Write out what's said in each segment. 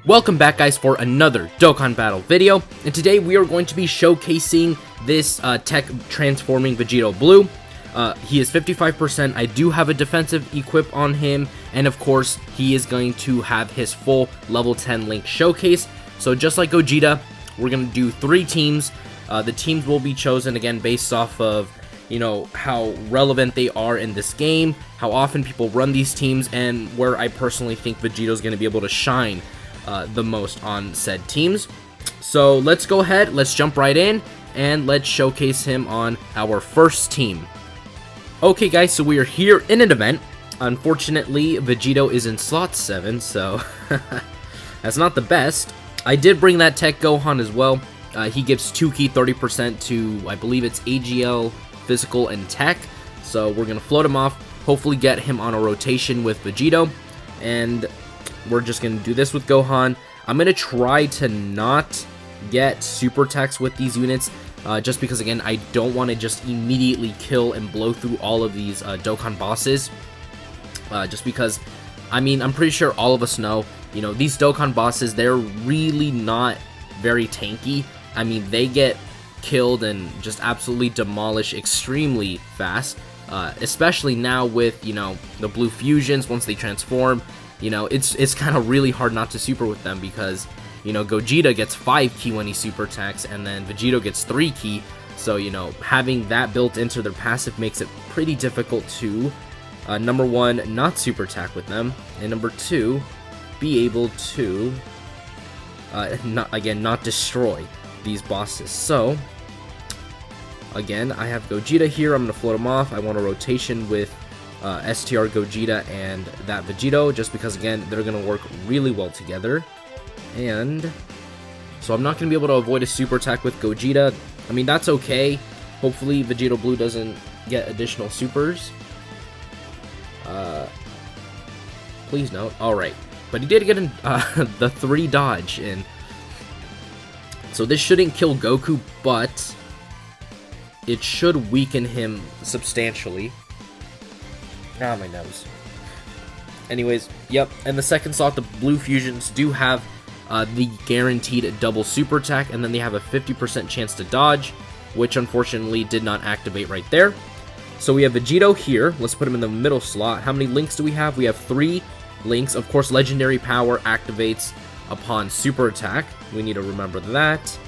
Welcome back, guys, for another Dokkan Battle video, and today we are going to be showcasing this tech transforming Vegito Blue. He is 55%, I do have a defensive equip on him, and of course, he is going to have his full level 10 Link showcase. So just like Gogeta, we're going to do 3 teams. The teams will be chosen, again, based off of, you know, how relevant they are in this game, how often people run these teams, and where I personally think Vegito's going to be able to shine the most on said teams. So let's go ahead, let's jump right in, and let's showcase him on our first team. Okay guys, so we are here in an event. Unfortunately, Vegito is in slot 7, so that's not the best. I did bring that Tech Gohan as well. He gives 2 key 30% to, I believe it's AGL, Physical, and Tech. So we're going to float him off, hopefully get him on a rotation with Vegito, and we're just going to do this with Gohan. I'm going to try to not get super attacks with these units, just because, again, I don't want to just immediately kill and blow through all of these Dokkan bosses. Just because, I mean, I'm pretty sure all of us know, you know, these Dokkan bosses, they're really not very tanky. I mean, they get killed and just absolutely demolished extremely fast, especially now with, you know, the blue fusions. Once they transform, you know, it's kind of really hard not to super with them because, you know, Gogeta gets 5 key when he super attacks, and then Vegito gets 3 key. So, you know, having that built into their passive makes it pretty difficult to, number 1, not super attack with them, and number 2, be able to, not destroy these bosses. So, again, I have Gogeta here. I'm going to float him off. I want a rotation with STR Gogeta and that Vegito, just because, again, they're going to work really well together. And so I'm not going to be able to avoid a super attack with Gogeta. I mean, that's okay. Hopefully Vegito Blue doesn't get additional supers. Please note. Alright. But he did get the 3 dodge in. So this shouldn't kill Goku, but it should weaken him substantially. Ah, my nose. Anyways, yep, and the second slot, the blue fusions do have the guaranteed double super attack, and then they have a 50% chance to dodge, which unfortunately did not activate right there. So we have Vegito here. Let's put him in the middle slot. How many links do we have? We have 3 links. Of course, legendary power activates upon super attack. We need to remember that.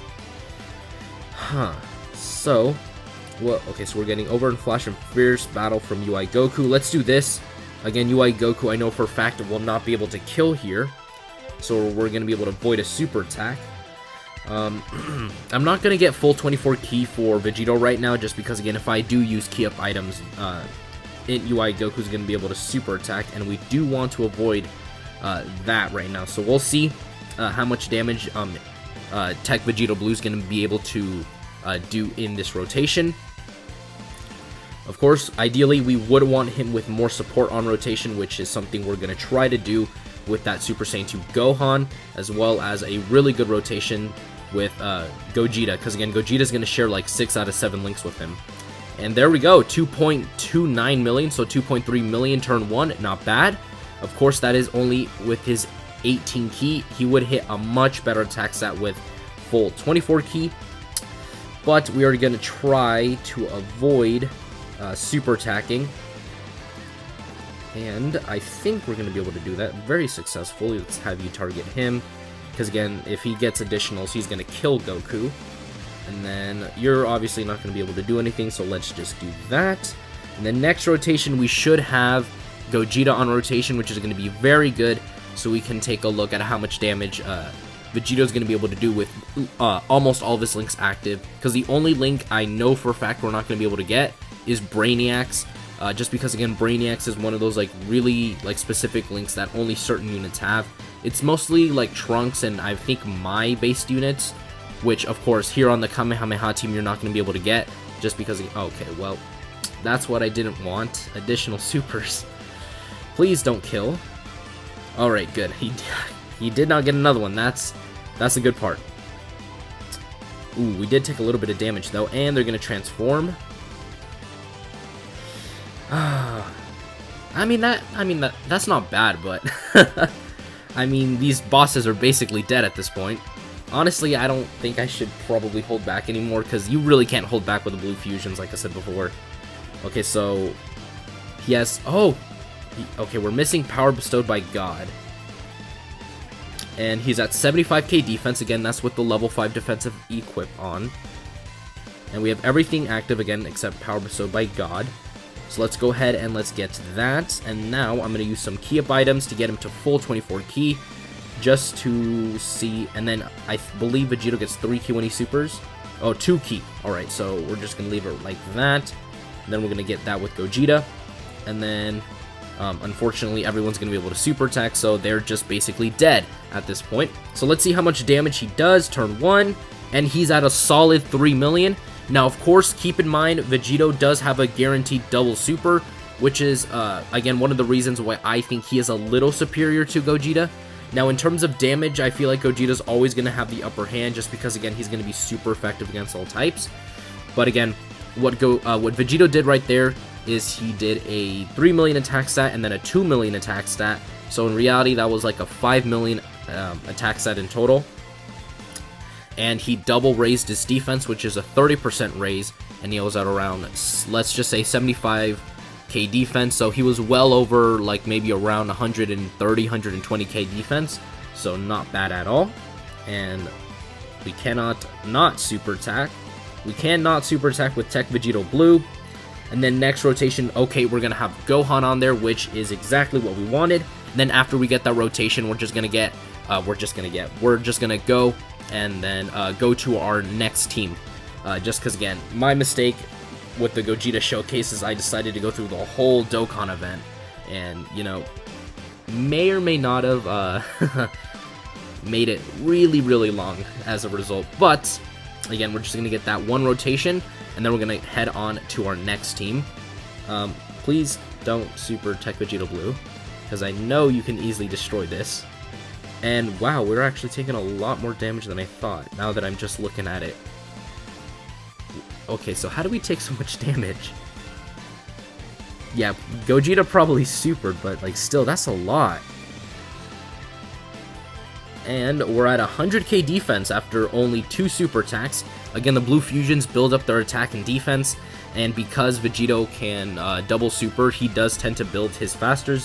So, well, okay, so we're getting Over and Flash and Fierce Battle from UI Goku. Let's do this. Again, UI Goku, I know for a fact it will not be able to kill here, so we're going to be able to avoid a super attack. I'm not going to get full 24 key for Vegito right now, just because, again, if I do use key up items, UI Goku is going to be able to super attack, and we do want to avoid that right now. So we'll see how much damage Tech Vegito Blue is going to be able to do in this rotation. Of course, ideally, we would want him with more support on rotation, which is something we're going to try to do with that Super Saiyan 2 Gohan, as well as a really good rotation with Gogeta, because, again, Gogeta is going to share like 6 out of 7 links with him. And there we go, 2.29 million, so 2.3 million turn 1, not bad. Of course, that is only with his 18 key. He would hit a much better attack stat with full 24 key. But we are going to try to avoid super attacking. And I think we're going to be able to do that very successfully. Let's have you target him. Because, again, if he gets additionals, he's going to kill Goku. And then you're obviously not going to be able to do anything, so let's just do that. And then next rotation, we should have Gogeta on rotation, which is going to be very good. So we can take a look at how much damage Vegito is going to be able to do with almost all of his links active, because the only link I know for a fact we're not going to be able to get is Brainiacs, just because, again, Brainiacs is one of those like really like specific links that only certain units have. It's mostly like Trunks and I think my based units, which of course here on the Kamehameha team you're not going to be able to get, just because okay, well, that's what I didn't want, additional supers. Please don't kill. Alright, good. He did not get another one. That's a good part. Ooh, we did take a little bit of damage though, and they're gonna transform. I mean that's not bad, but I mean, these bosses are basically dead at this point. Honestly, I don't think I should probably hold back anymore, because you really can't hold back with the blue fusions, like I said before. Okay, so he has... Oh! Okay, we're missing Power Bestowed by God. And he's at 75k defense. Again, that's with the level 5 defensive equip on. And we have everything active again, except Power Bestowed by God. So let's go ahead and let's get that. And now I'm going to use some key up items to get him to full 24 key. Just to see, and then I believe Vegito gets 3 key when he supers. Oh, 2 key. Alright, so we're just going to leave it like that. And then we're going to get that with Gogeta. And then, unfortunately, everyone's going to be able to super attack, so they're just basically dead at this point. So let's see how much damage he does, turn 1, and he's at a solid 3 million. Now, of course, keep in mind, Vegito does have a guaranteed double super, which is, again, one of the reasons why I think he is a little superior to Gogeta. Now, in terms of damage, I feel like Gogeta's always going to have the upper hand, just because, again, he's going to be super effective against all types. But again, what Vegito did right there is he did a 3 million attack stat and then a 2 million attack stat. So in reality, that was like a 5 million attack stat in total. And he double raised his defense, which is a 30% raise, and he was at around, let's just say, 75k defense. So he was well over, like, maybe around 130, 120k defense. So not bad at all. And we cannot not super attack. We cannot super attack with Tech Vegito Blue. And then next rotation, okay, we're going to have Gohan on there, which is exactly what we wanted. And then after we get that rotation, we're just going to go and then go to our next team. Just because, again, my mistake with the Gogeta showcase is I decided to go through the whole Dokkan event. And, you know, may or may not have made it really, really long as a result. But, again, we're just going to get that one rotation, and then we're going to head on to our next team. Please don't super Tech Vegito Blue, because I know you can easily destroy this. And wow, we're actually taking a lot more damage than I thought, now that I'm just looking at it. Okay, so how do we take so much damage? Yeah, Gogeta probably supered, but like still, that's a lot. And we're at 100k defense after only 2 super attacks. Again, the blue fusions build up their attack and defense, and because Vegito can double super, he does tend to build his faster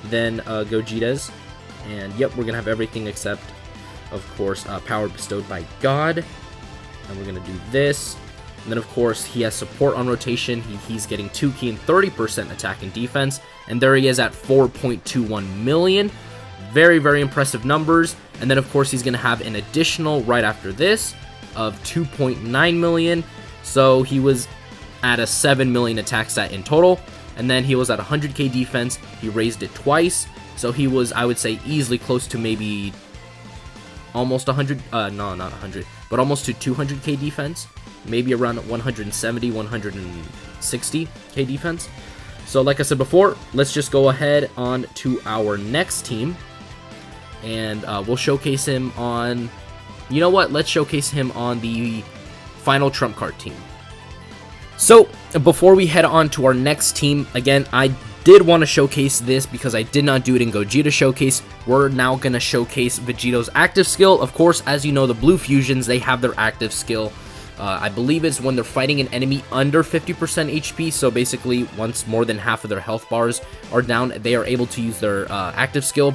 than Gogeta's. And yep, we're gonna have everything except, of course, Power Bestowed by God. And we're gonna do this. And then, of course, he has support on rotation. He's getting 2 key and 30% attack and defense. And there he is at 4.21 million. Very, very impressive numbers. And then, of course, he's gonna have an additional right after this of 2.9 million. So he was at a 7 million attack stat in total. And then he was at 100k defense. He raised it twice. So he was, I would say, easily close to maybe almost 100, no, not 100, but almost to 200k defense. Maybe around 170, 160k defense. So like I said before, let's just go ahead on to our next team. And we'll showcase him on, you know what, let's showcase him on the final trump card team. So before we head on to our next team, again, I did want to showcase this because I did not do it in Gogeta Showcase. We're now going to showcase Vegito's active skill. Of course, as you know, the blue fusions, they have their active skill. I believe it's when they're fighting an enemy under 50% HP, so basically once more than half of their health bars are down, they are able to use their active skill.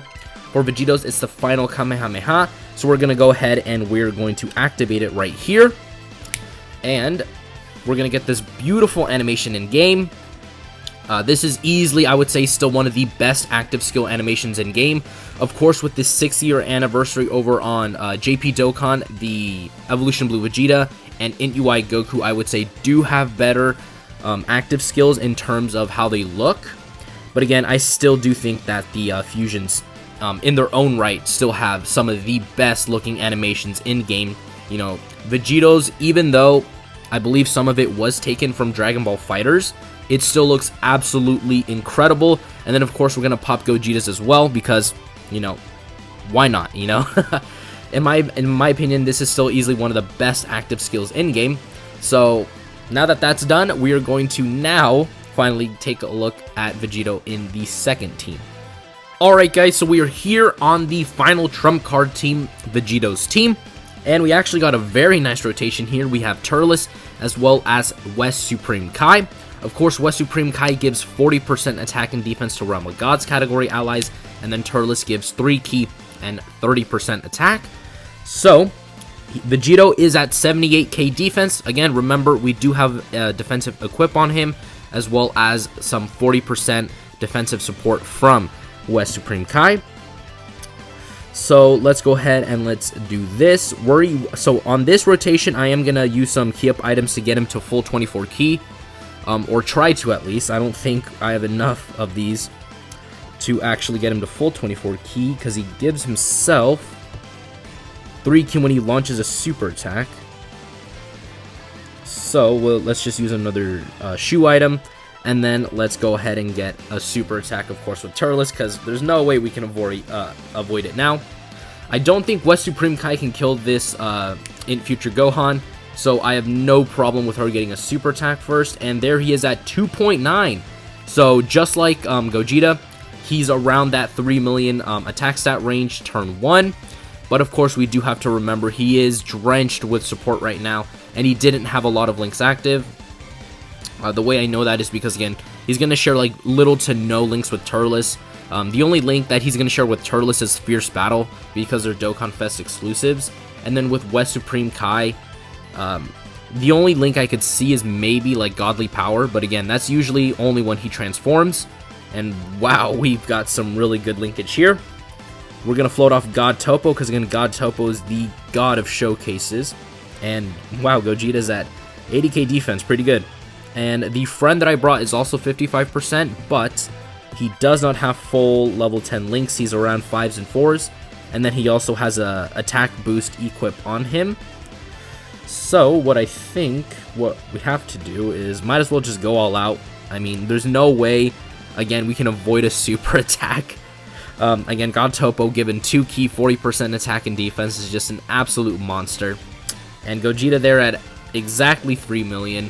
For Vegito's, it's the final Kamehameha, so we're going to go ahead and we're going to activate it right here. And we're going to get this beautiful animation in game. This is easily, I would say, still one of the best active skill animations in game. Of course, with this 6-year anniversary over on JP Dokkan, the Evolution Blue Vegeta and Int UI Goku, I would say, do have better active skills in terms of how they look. But again, I still do think that the fusions, in their own right, still have some of the best looking animations in game. You know, Vegito's, even though I believe some of it was taken from Dragon Ball FighterZ, it still looks absolutely incredible. And then, of course, we're going to pop Gogeta's as well because, you know, why not, you know? in my opinion, this is still easily one of the best active skills in-game. So, now that that's done, we are going to now finally take a look at Vegito in the second team. Alright guys, so we are here on the final trump card team, Vegito's team, and we actually got a very nice rotation here. We have Turles as well as West Supreme Kai. Of course, West Supreme Kai gives 40% attack and defense to Realm of Gods category allies, and then Turles gives 3 ki and 30% attack. So, Vegito is at 78k defense. Again, remember, we do have defensive equip on him, as well as some 40% defensive support from West Supreme Kai. So let's go ahead and let's do this. So on this rotation, I am gonna use some key up items to get him to full 24 ki, or try to at least. I don't think I have enough of these to actually get him to full 24 ki, because he gives himself 3 ki when he launches a super attack. So let's just use another shoe item. And then let's go ahead and get a super attack, of course, with Turles, because there's no way we can avoid it now. I don't think West Supreme Kai can kill this in future Gohan, so I have no problem with her getting a super attack first. And there he is at 2.9. So just like Gogeta, he's around that 3 million attack stat range turn 1. But of course, we do have to remember he is drenched with support right now, and he didn't have a lot of links active. The way I know that is because, again, he's going to share like little to no links with Turles. The only link that he's going to share with Turles is Fierce Battle, because they're Dokkan Fest exclusives. And then with West Supreme Kai, the only link I could see is maybe like Godly Power, but again, that's usually only when he transforms. And wow, we've got some really good linkage here. We're going to float off God Topo, because again, God Topo is the god of showcases. And wow, Gogeta's at 80k defense, pretty good. And the friend that I brought is also 55%, but he does not have full level 10 links. He's around 5s and 4s. And then he also has a attack boost equip on him. So what I think what we have to do is might as well just go all out. I mean, there's no way, again, we can avoid a super attack. Again, God Topo given 2 ki, 40% attack and defense is just an absolute monster. And Gogeta there at exactly 3 million.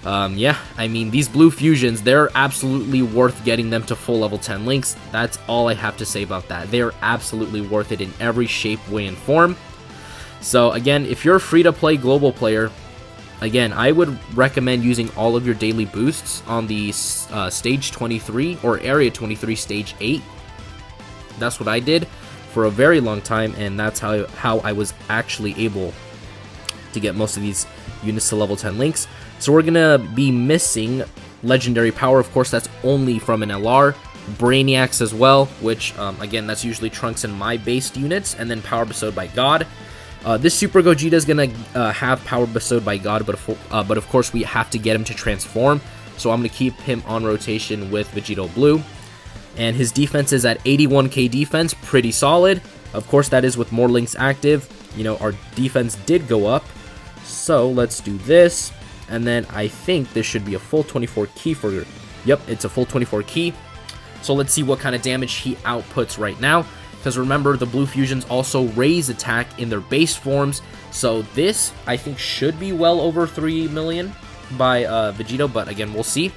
Yeah, I mean, these blue fusions, they're absolutely worth getting them to full level 10 links. That's all I have to say about that. They're absolutely worth it in every shape, way, and form. So again, if you're a free-to-play global player, again, I would recommend using all of your daily boosts on the Stage 23 or Area 23 Stage 8. That's what I did for a very long time, and that's how I was actually able to get most of these units to level 10 links. So we're going to be missing Legendary Power. Of course, that's only from an LR. Brainiacs as well, which, again, that's usually Trunks and my based units. And then Power Bestowed by God. This Super Gogeta is going to have Power Bestowed by God, but of course, we have to get him to transform. So I'm going to keep him on rotation with Vegito Blue. And his defense is at 81k defense, pretty solid. Of course, that is with more links active. You know, our defense did go up. So let's do this. And then I think this should be a full 24 ki for... Yep, it's a full 24 ki. So let's see what kind of damage he outputs right now. Because remember, the blue fusions also raise attack in their base forms. So this, I think, should be well over 3 million by Vegito. But again, we'll see.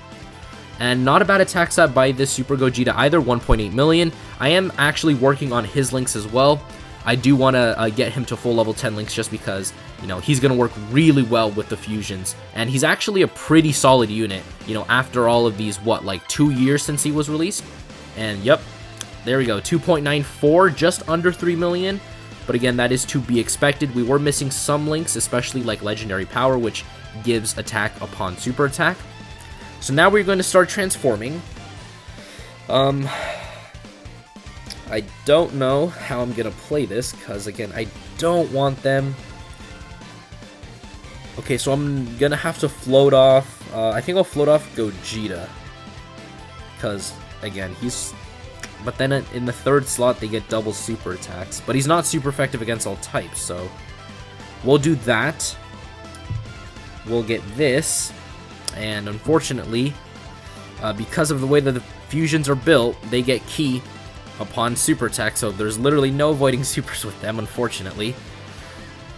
And not a bad attack stat by this Super Gogeta either, 1.8 million. I am actually working on his links as well. I do want to get him to full level 10 links just because, you know, he's going to work really well with the fusions. And he's actually a pretty solid unit, you know, after all of these, what, like 2 years since he was released? And yep, there we go, 2.94, just under 3 million. But again, that is to be expected. We were missing some links, especially like Legendary Power, which gives attack upon super attack. So now we're going to start transforming. I don't know how I'm going to play this, because, again, I don't want them... Okay, so I'm going to have to float off... I think I'll float off Gogeta. Because, again, he's... But then in the third slot, they get double super attacks. But he's not super effective against all types, so... We'll do that. We'll get this. And, unfortunately, because of the way that the fusions are built, they get ki upon super attack, so there's literally no avoiding supers with them, unfortunately.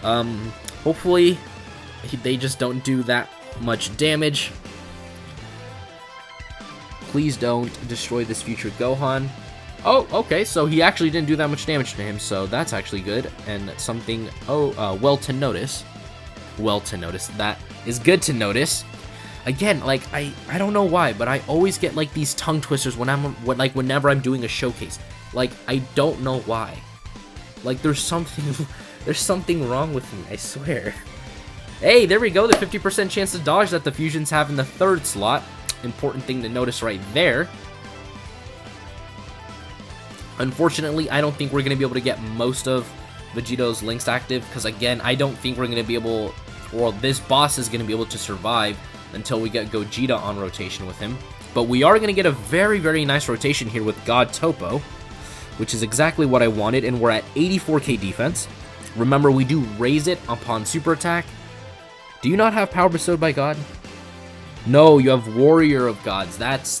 Hopefully they just don't do that much damage. Please don't destroy this future Gohan. Oh, okay, so he actually didn't do that much damage to him, so that's actually good, and something, well to notice. Well to notice, that is good to notice. Again, like, I don't know why, but I always get, like, these tongue twisters whenever I'm doing a showcase. Like, I don't know why. Like, there's something wrong with me, I swear. Hey, there we go, the 50% chance to dodge that the fusions have in the 3rd slot. Important thing to notice right there. Unfortunately, I don't think we're going to be able to get most of Vegito's links active, because again, I don't think we're going to be able, or this boss is going to be able to survive until we get Gogeta on rotation with him. But we are going to get a very, very nice rotation here with God Topo, which is exactly what I wanted, and we're at 84k defense. Remember, we do raise it upon super attack. Do you not have power bestowed by God? No, you have Warrior of Gods. That's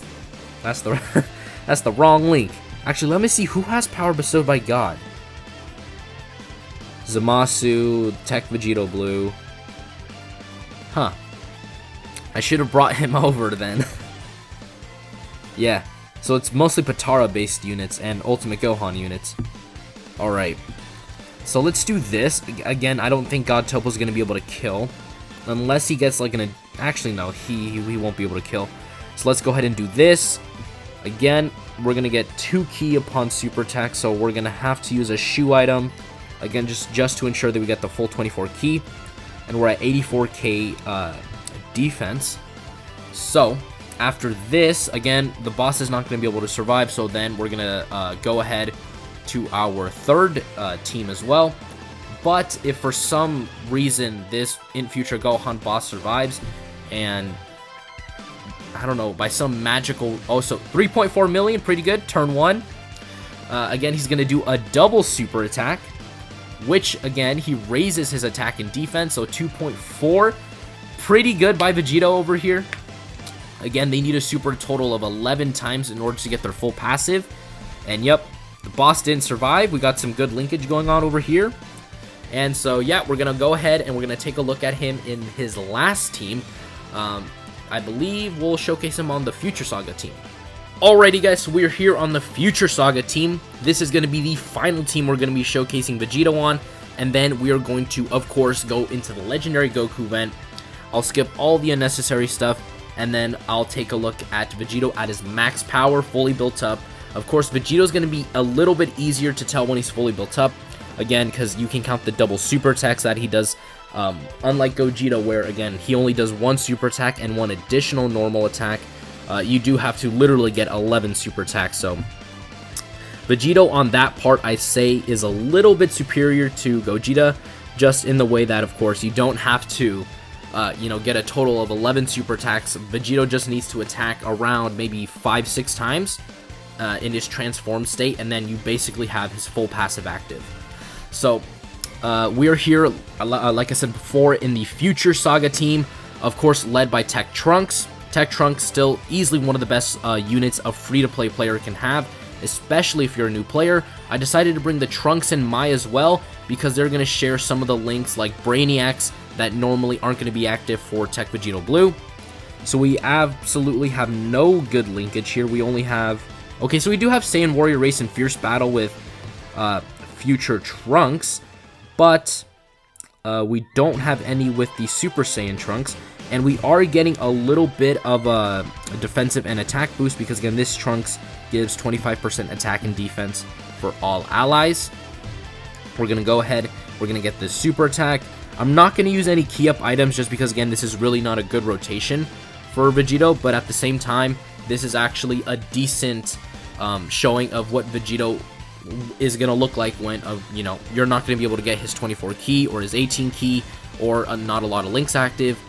the that's the wrong link. Actually, let me see who has power bestowed by God. Zamasu, Tech Vegito Blue. Huh. I should have brought him over then. Yeah, so it's mostly Patara-based units and Ultimate Gohan units. Alright. So let's do this. Again, I don't think God Topo's going to be able to kill. Unless he gets like an... Actually, no, he won't be able to kill. So let's go ahead and do this. Again, we're going to get 2 ki upon super attack, so we're going to have to use a shoe item. Again, just to ensure that we get the full 24 ki. And we're at 84k defense. So, after this, again, the boss is not going to be able to survive, so then we're going to go ahead to our 3rd team as well. But if for some reason this in future Gohan boss survives, and I don't know, by some magical... Oh, so 3.4 million, pretty good, turn 1. Again, he's going to do a double super attack, which, again, he raises his attack and defense, so 2.4. Pretty good by Vegito over here. Again, they need a super total of 11 times in order to get their full passive. And yep, the boss didn't survive. We got some good linkage going on over here. And so, yeah, we're going to go ahead and we're going to take a look at him in his last team. I believe we'll showcase him on the Future Saga team. Alrighty, guys, so we're here on the Future Saga team. This is going to be the final team we're going to be showcasing Vegito on. And then we are going to, of course, go into the Legendary Goku event. I'll skip all the unnecessary stuff. And then I'll take a look at Vegito at his max power, fully built up. Of course, Vegito's going to be a little bit easier to tell when he's fully built up. Again, because you can count the double super attacks that he does. Unlike Gogeta, where, again, he only does 1 super attack and 1 additional normal attack. You do have to literally get 11 super attacks. So, Vegito on that part, I say, is a little bit superior to Gogeta. Just in the way that, of course, you don't have to... get a total of 11 super attacks. Vegito just needs to attack around maybe 5-6 times in his transformed state, and then you basically have his full passive active. So, we are here, like I said before, in the Future Saga team, of course, led by Tech Trunks. Tech Trunks still easily one of the best units a free-to-play player can have, especially if you're a new player. I decided to bring the Trunks and Mai as well, because they're going to share some of the links like Brainiacs that normally aren't going to be active for Tech Vegito Blue. So we absolutely have no good linkage here. We only have... Okay, so we do have Saiyan Warrior Race and Fierce Battle with Future Trunks, but we don't have any with the Super Saiyan Trunks, and we are getting a little bit of a defensive and attack boost, because again, this Trunks gives 25% attack and defense for all allies. We're going to go ahead, we're going to get this super attack. I'm not going to use any key up items just because, again, this is really not a good rotation for Vegito, but at the same time, this is actually a decent showing of what Vegito is going to look like when, you're not going to be able to get his 24 ki or his 18 ki or not a lot of links active.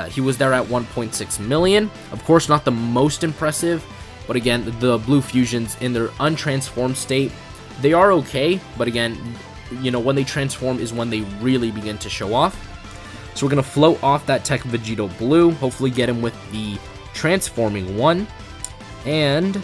He was there at 1.6 million. Of course, not the most impressive, but again, the blue fusions in their untransformed state, they are okay, but again, when they transform is when they really begin to show off. So we're going to float off that Tech Vegito Blue, hopefully get him with the transforming one, and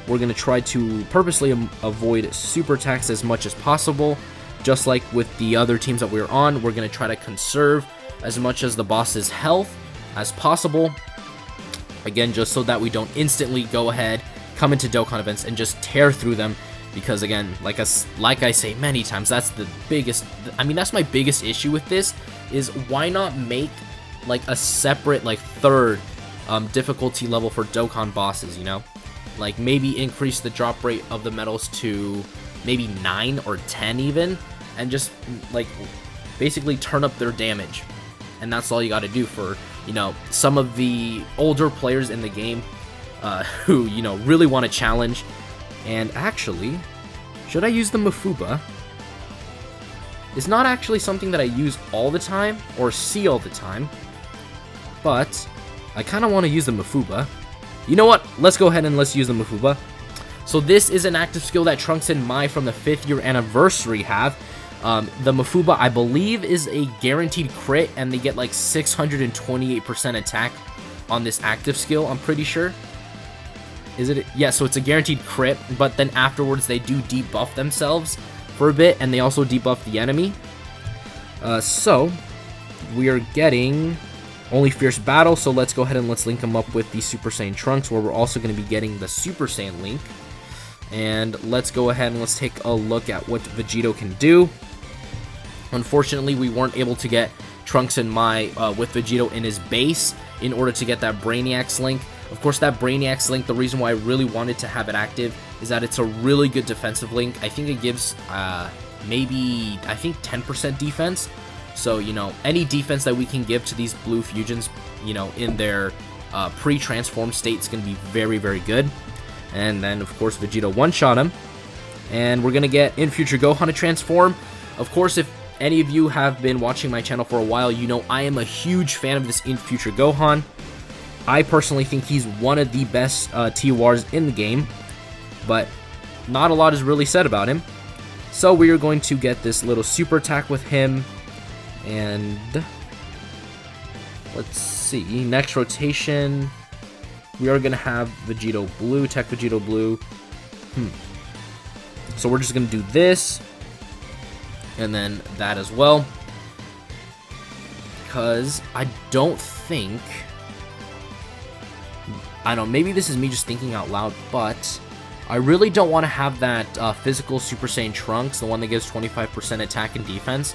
we're going to try to purposely avoid super attacks as much as possible. Just like with the other teams that we're on, we're going to try to conserve as much as the boss's health as possible. Again, just so that we don't instantly go ahead come into Dokkan events and just tear through them. Because again, like I say many times, that's the biggest, I mean, that's my biggest issue with this, is why not make like a separate, like third difficulty level for Dokkan bosses, you know? Like maybe increase the drop rate of the medals to maybe 9 or 10 even, and just like basically turn up their damage. And that's all you gotta do for, you know, some of the older players in the game who, you know, really want to challenge. And actually, should I use the Mafuba? It's not actually something that I use all the time or see all the time, but I kind of want to use the Mafuba. You know what? Let's go ahead and let's use the Mafuba. So this is an active skill that Trunks and Mai from the 5th year anniversary have. The Mafuba, I believe, is a guaranteed crit, and they get like 628% attack on this active skill, I'm pretty sure. Is it? Yeah, so it's a guaranteed crit, but then afterwards they do debuff themselves for a bit, and they also debuff the enemy. So we are getting only Fierce Battle, so let's go ahead and let's link them up with the Super Saiyan Trunks, where we're also going to be getting the Super Saiyan link. And let's go ahead and let's take a look at what Vegito can do. Unfortunately, we weren't able to get Trunks and Mai with Vegito in his base in order to get that Brainiacs link. Of course, that Brainiacs link, the reason why I really wanted to have it active is that it's a really good defensive link. I think it gives maybe, I think 10% defense. So, you know, any defense that we can give to these blue fusions, you know, in their pre-transformed state is going to be very, very good. And then, of course, Vegito one-shot him. And we're going to get In Future Gohan to transform. Of course, if any of you have been watching my channel for a while, you know I am a huge fan of this In Future Gohan. I personally think he's one of the best TORs in the game, but not a lot is really said about him. So we are going to get this little super attack with him, and let's see, next rotation, we are going to have Vegito Blue, Tech Vegito Blue. So we're just going to do this, and then that as well, because I don't think, I don't know, maybe this is me just thinking out loud, but I really don't want to have that physical Super Saiyan Trunks, the one that gives 25% attack and defense,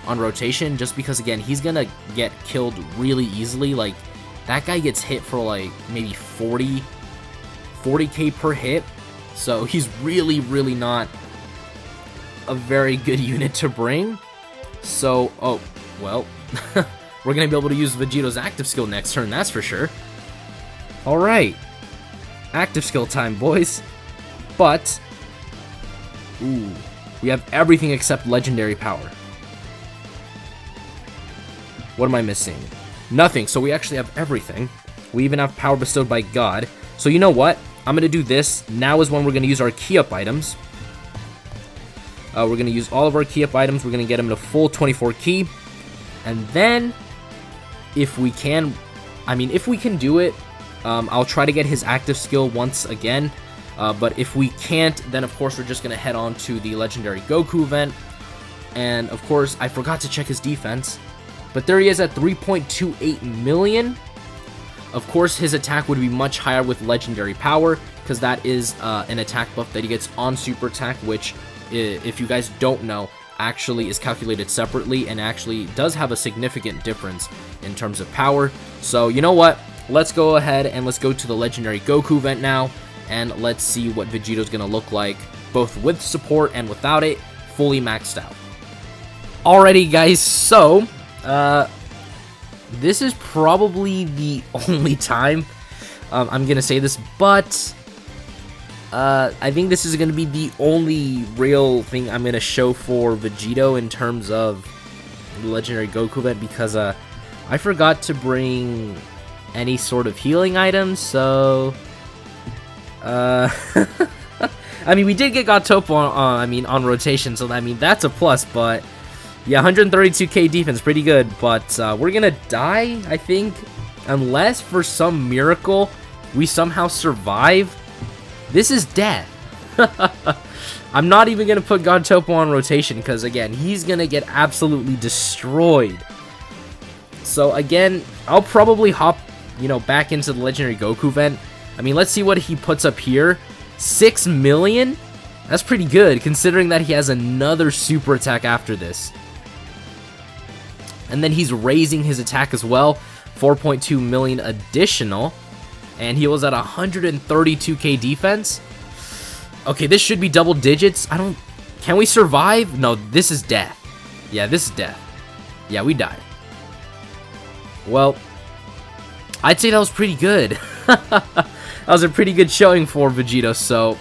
on rotation, just because, again, he's going to get killed really easily. Like, that guy gets hit for, like, maybe 40k per hit, so he's really, really not a very good unit to bring. So, oh, well, we're going to be able to use Vegito's active skill next turn, that's for sure. Alright, active skill time, boys. But, ooh, we have everything except legendary power. What am I missing? Nothing, so we actually have everything. We even have power bestowed by God. So you know what? I'm going to do this. Now is when we're going to use our key up items. We're going to use all of our key up items. We're going to get them to full 24 key. And then, if we can, I mean, if we can do it, I'll try to get his active skill once again. But if we can't, then of course we're just going to head on to the Legendary Goku event. And of course, I forgot to check his defense. But there he is at 3.28 million. Of course, his attack would be much higher with Legendary Power, because that is an attack buff that he gets on Super Attack, which, if you guys don't know, actually is calculated separately and actually does have a significant difference in terms of power. So, you know what? Let's go ahead and let's go to the Legendary Goku event now, and let's see what Vegito's going to look like, both with support and without it, fully maxed out. Alrighty, guys, so this is probably the only time I'm going to say this, but I think this is going to be the only real thing I'm going to show for Vegito in terms of the Legendary Goku event, because I forgot to bring any sort of healing items, so I mean, we did get Gotopo on rotation, so I mean, that's a plus, but yeah, 132k defense, pretty good, but we're gonna die, I think, unless for some miracle we somehow survive. This is death. I'm not even gonna put Gotopo on rotation, because again, he's gonna get absolutely destroyed. So again, I'll probably hop, you know, back into the Legendary Goku event I mean, let's see what he puts up here. 6 million? That's pretty good, considering that he has another super attack after this. And then he's raising his attack as well. 4.2 million additional. And he was at 132k defense. Okay, this should be double digits. Can we survive? No, this is death. Yeah, this is death. Yeah, we died. Well, I'd say that was pretty good. That was a pretty good showing for Vegito, so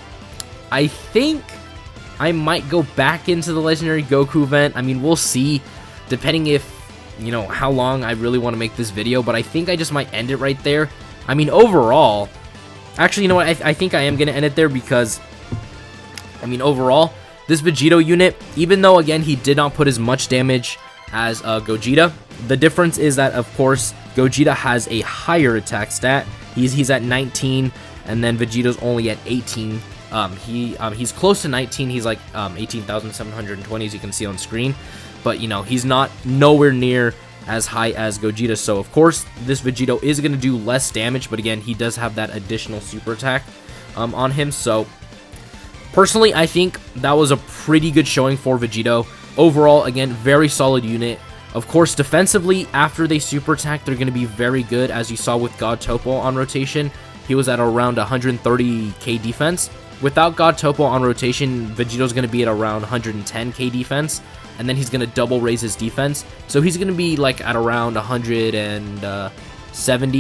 I think I might go back into the Legendary Goku event. I mean, we'll see, depending if, you know, how long I really want to make this video, but I think I just might end it right there. I mean, overall, actually, you know what, I think I am going to end it there because, I mean, overall, this Vegito unit, even though, again, he did not put as much damage as Gogeta, the difference is that, of course, Gogeta has a higher attack stat. He's at 19, and then Vegito's only at 18. He's close to 19. He's like 18,720, as you can see on screen. But, you know, he's not nowhere near as high as Gogeta. So, of course, this Vegito is going to do less damage. But, again, he does have that additional super attack on him. So, personally, I think that was a pretty good showing for Vegito. Overall, again, very solid unit. Of course, defensively, after they super attack, they're going to be very good. As you saw with God Topo on rotation, he was at around 130k defense. Without God Topo on rotation, Vegito's going to be at around 110k defense. And then he's going to double raise his defense. So he's going to be like at around 170,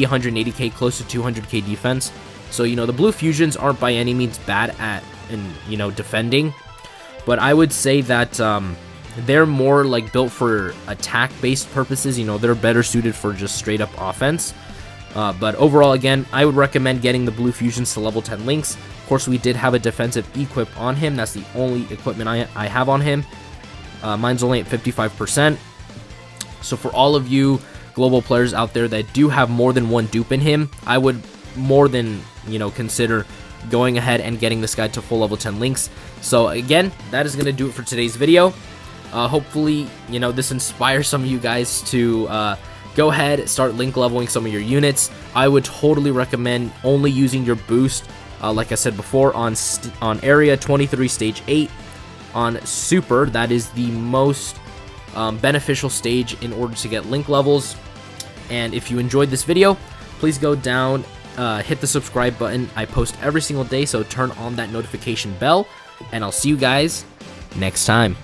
180k, close to 200k defense. So, you know, the Blue Fusions aren't by any means bad at, you know, defending. But I would say that they're more like built for attack-based purposes. You know, they're better suited for just straight-up offense. But overall, again, I would recommend getting the Blue Fusions to level 10 links. Of course, we did have a defensive equip on him. That's the only equipment I have on him. Mine's only at 55%. So for all of you global players out there that do have more than one dupe in him, I would more than, you know, consider going ahead and getting this guy to full level 10 links. So again, that is going to do it for today's video. Hopefully, you know, this inspires some of you guys to go ahead, start link leveling some of your units. I would totally recommend only using your boost, like I said before, on Area 23 Stage 8. On Super, that is the most beneficial stage in order to get link levels. And if you enjoyed this video, please go down, hit the subscribe button. I post every single day, so turn on that notification bell. And I'll see you guys next time.